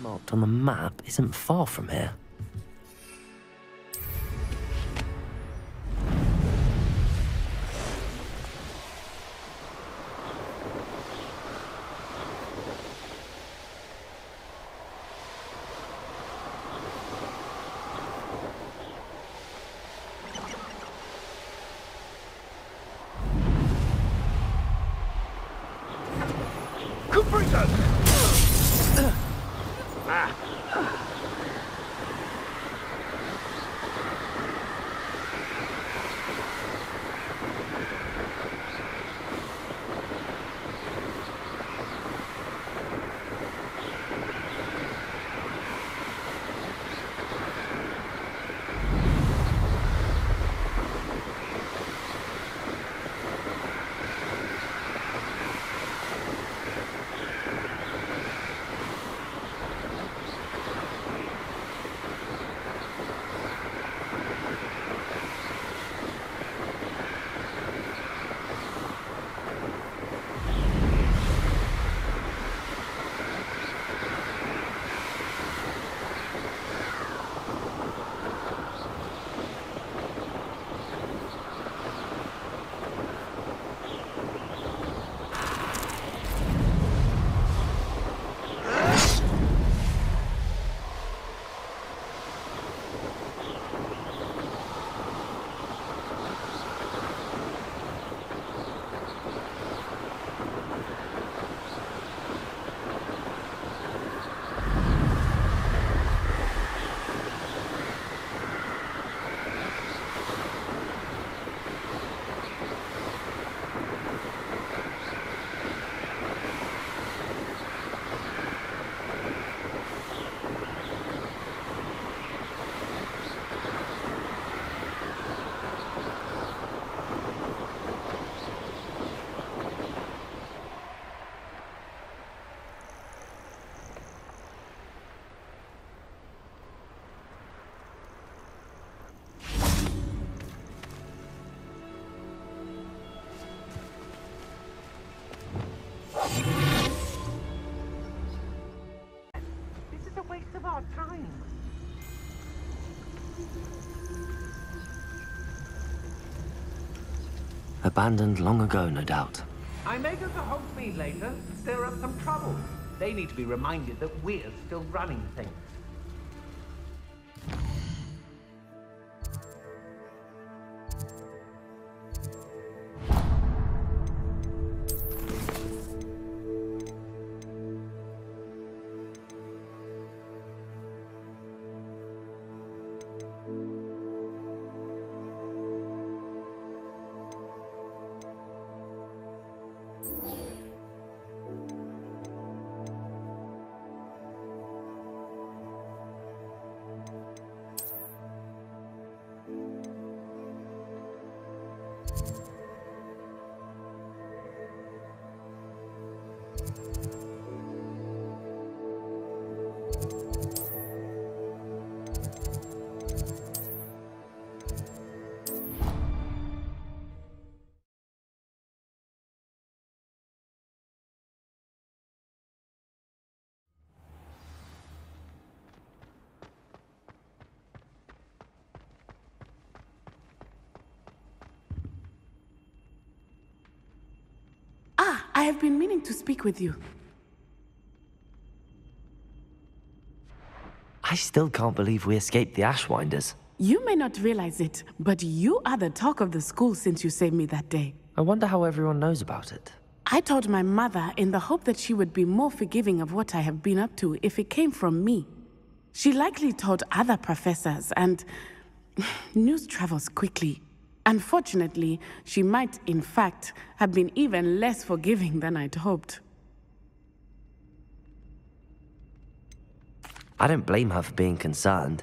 Marked on the map isn't far from here. Abandoned long ago, no doubt. I may go to Hogsmeade later, stir up some trouble. They need to be reminded that we're still running things. I have been meaning to speak with you. I still can't believe we escaped the Ashwinders. You may not realize it, but you are the talk of the school since you saved me that day. I wonder how everyone knows about it. I told my mother in the hope that she would be more forgiving of what I have been up to if it came from me. She likely told other professors, and news travels quickly. Unfortunately, she might, in fact, have been even less forgiving than I'd hoped. I don't blame her for being concerned.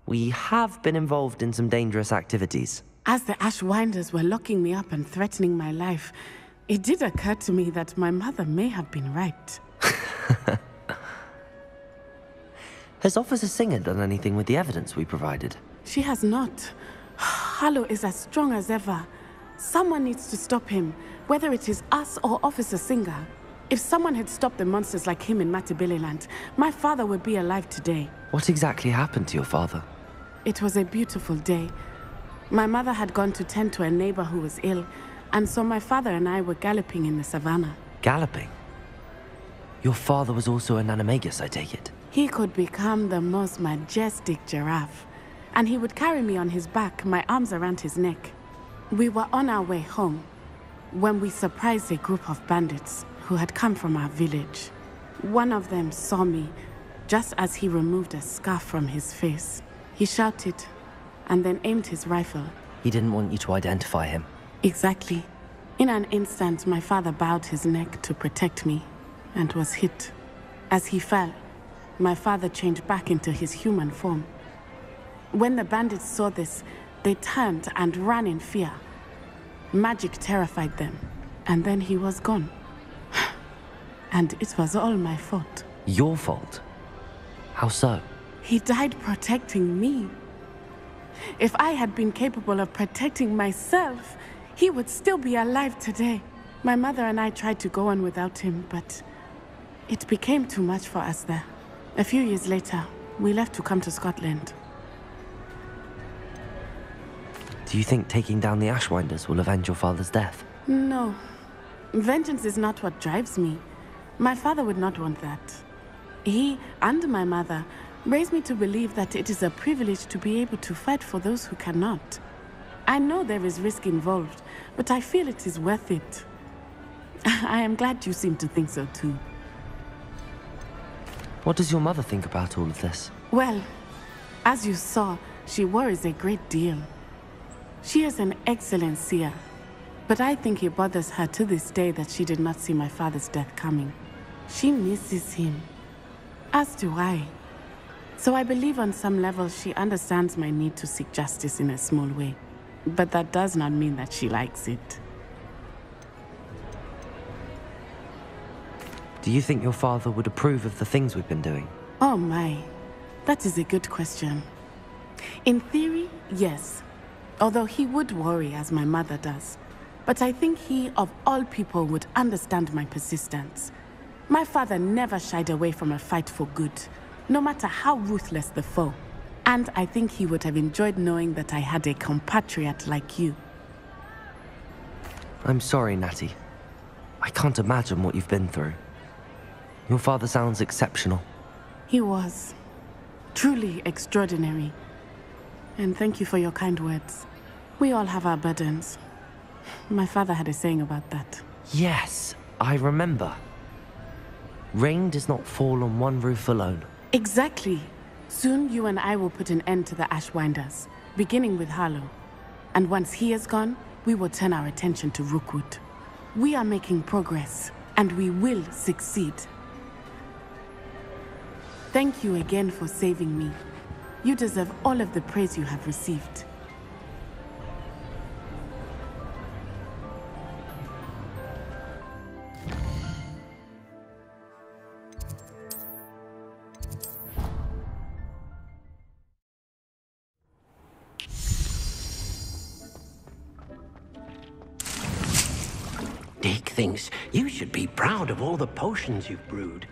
We have been involved in some dangerous activities. As the Ashwinders were locking me up and threatening my life, it did occur to me that my mother may have been right. Has Officer Singer done anything with the evidence we provided? She has not. Harlow is as strong as ever. Someone needs to stop him, whether it is us or Officer Singer. If someone had stopped the monsters like him in Matabeleland, my father would be alive today. What exactly happened to your father? It was a beautiful day. My mother had gone to tend to a neighbor who was ill, and so my father and I were galloping in the savannah. Galloping? Your father was also an animagus, I take it? He could become the most majestic giraffe, and he would carry me on his back, my arms around his neck. We were on our way home when we surprised a group of bandits who had come from our village. One of them saw me just as he removed a scarf from his face. He shouted and then aimed his rifle. He didn't want you to identify him. Exactly. In an instant, my father bowed his neck to protect me and was hit. As he fell, my father changed back into his human form. When the bandits saw this, they turned and ran in fear. Magic terrified them, and then he was gone. And it was all my fault. Your fault? How so? He died protecting me. If I had been capable of protecting myself, he would still be alive today. My mother and I tried to go on without him, but it became too much for us there. A few years later, we left to come to Scotland. Do you think taking down the Ashwinders will avenge your father's death? No. Vengeance is not what drives me. My father would not want that. He and my mother raised me to believe that it is a privilege to be able to fight for those who cannot. I know there is risk involved, but I feel it is worth it. I am glad you seem to think so too. What does your mother think about all of this? Well, as you saw, she worries a great deal. She is an excellent seer, but I think it bothers her to this day that she did not see my father's death coming. She misses him, as do I. So I believe on some level she understands my need to seek justice in a small way. But that does not mean that she likes it. Do you think your father would approve of the things we've been doing? Oh my, that is a good question. In theory, yes. Although he would worry as my mother does. But I think he, of all people, would understand my persistence. My father never shied away from a fight for good, no matter how ruthless the foe. And I think he would have enjoyed knowing that I had a compatriot like you. I'm sorry, Natty. I can't imagine what you've been through. Your father sounds exceptional. He was. Truly extraordinary. And thank you for your kind words. We all have our burdens. My father had a saying about that. Yes, I remember. Rain does not fall on one roof alone. Exactly. Soon you and I will put an end to the Ashwinders, beginning with Harlow. And once he is gone, we will turn our attention to Rookwood. We are making progress, and we will succeed. Thank you again for saving me. You deserve all of the praise you have received. Dick thinks you should be proud of all the potions you've brewed.